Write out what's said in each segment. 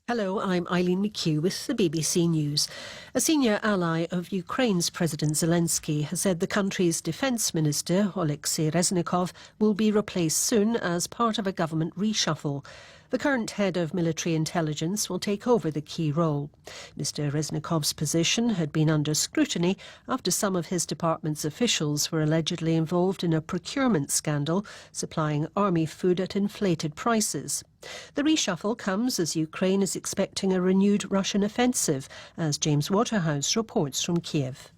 Hello, I'm Eileen McHugh with the BBC News. A senior ally of Ukraine's President Zelensky has said the country's defence minister, Oleksiy Reznikov, will be replaced soon as part of a government reshuffle. The current head of military intelligence will take over the key role. Mr Reznikov's position had been under scrutiny after some of his department's officials were allegedly involved in a procurement scandal, supplying army food at inflated prices. The reshuffle comes as Ukraine is expecting a renewed Russian offensive, as James Waterhouse reports from Kiev.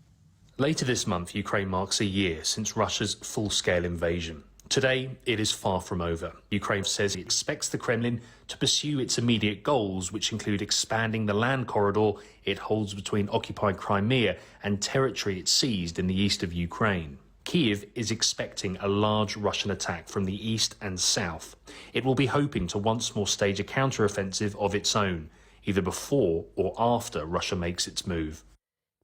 Later this month, Ukraine marks a year since Russia's full-scale invasion. Today, it is far from over. Ukraine says it expects the Kremlin to pursue its immediate goals, which include expanding the land corridor it holds between occupied Crimea and territory it seized in the east of Ukraine. Kiev is expecting a large Russian attack from the east and south. It will be hoping to once more stage a counter-offensive of its own, either before or after Russia makes its move.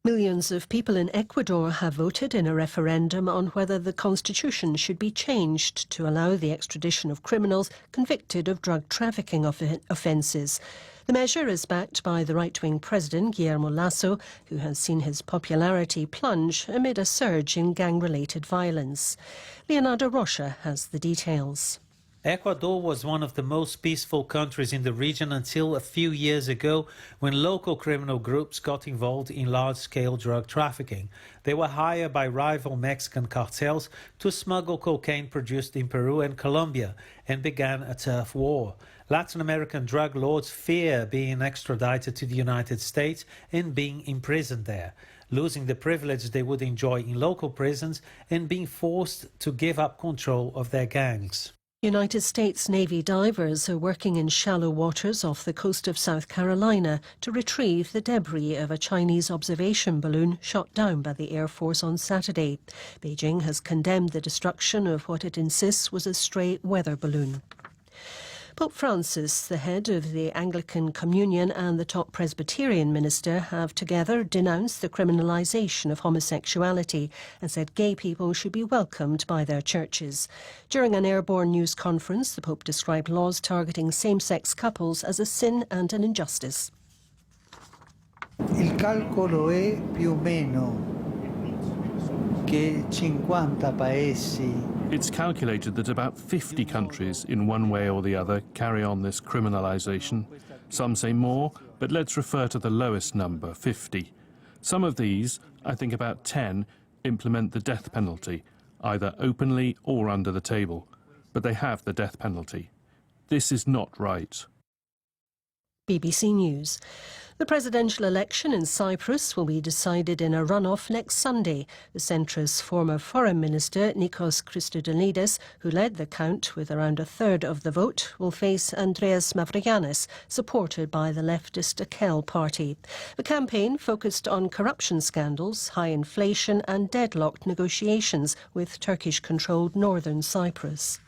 Millions of people in Ecuador have voted in a referendum on whether the constitution should be changed to allow the extradition of criminals convicted of drug trafficking offences. The measure is backed by the right-wing president, Guillermo Lasso, who has seen his popularity plunge amid a surge in gang-related violence. Leonardo Rocha has the details. Ecuador was one of the most peaceful countries in the region until a few years ago, when local criminal groups got involved in large-scale drug trafficking. They were hired by rival Mexican cartels to smuggle cocaine produced in Peru and Colombia, and began a turf war. Latin American drug lords fear being extradited to the United States and being imprisoned there, losing the privilege they would enjoy in local prisons and being forced to give up control of their gangs. United States Navy divers are working in shallow waters off the coast of South Carolina to retrieve the debris of a Chinese observation balloon shot down by the Air Force on Saturday. Beijing has condemned the destruction of what it insists was a stray weather balloon. Pope Francis, the head of the Anglican Communion and the top Presbyterian minister have together denounced the criminalisation of homosexuality and said gay people should be welcomed by their churches. During an airborne news conference, the Pope described laws targeting same-sex couples as a sin and an injustice. Il calcolo è più o meno che 50 paesi. It's calculated that about 50 countries, in one way or the other, carry on this criminalisation. Some say more, but let's refer to the lowest number, 50. Some of these, I think about 10, implement the death penalty, either openly or under the table. But they have the death penalty. This is not right. BBC News. The presidential election in Cyprus will be decided in a runoff next Sunday. The centrist former foreign minister Nikos Christodoulidis, who led the count with around a third of the vote, will face Andreas Mavroyiannis, supported by the leftist Akel party. The campaign focused on corruption scandals, high inflation and deadlocked negotiations with Turkish-controlled northern Cyprus.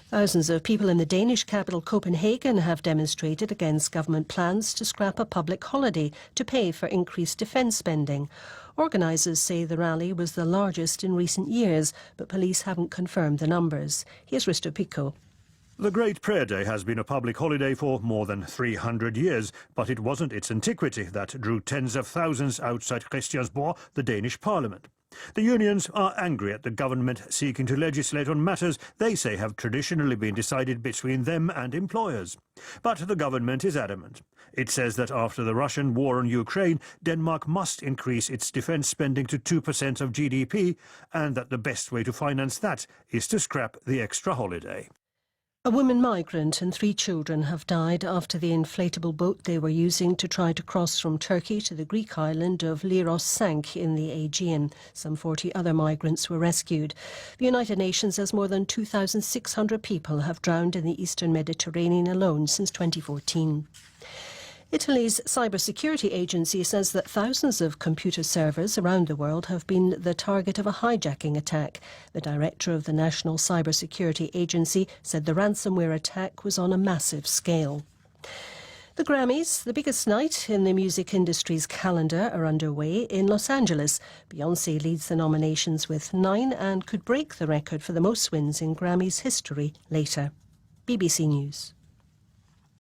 Thousands of people in the Danish capital Copenhagen have demonstrated against government plans to scrap a public holiday to pay for increased defence spending. Organisers say the rally was the largest in recent years, but police haven't confirmed the numbers. Here's Risto Pico. The Great Prayer Day has been a public holiday for more than 300 years, but it wasn't its antiquity that drew tens of thousands outside Christiansborg, the Danish parliament. The unions are angry at the government seeking to legislate on matters they say have traditionally been decided between them and employers. But the government is adamant. It says that after the Russian war on Ukraine, Denmark must increase its defence spending to 2% of GDP, and that the best way to finance that is to scrap the extra holiday. A woman migrant and 3 children have died after the inflatable boat they were using to try to cross from Turkey to the Greek island of Leros sank in the Aegean. Some 40 other migrants were rescued. The United Nations says more than 2,600 people have drowned in the eastern Mediterranean alone since 2014. Italy's cybersecurity agency says that thousands of computer servers around the world have been the target of a hijacking attack. The director of the National Cybersecurity Agency said the ransomware attack was on a massive scale. The Grammys, the biggest night in the music industry's calendar, are underway in Los Angeles. Beyoncé leads the nominations with 9 and could break the record for the most wins in Grammys history later. BBC News.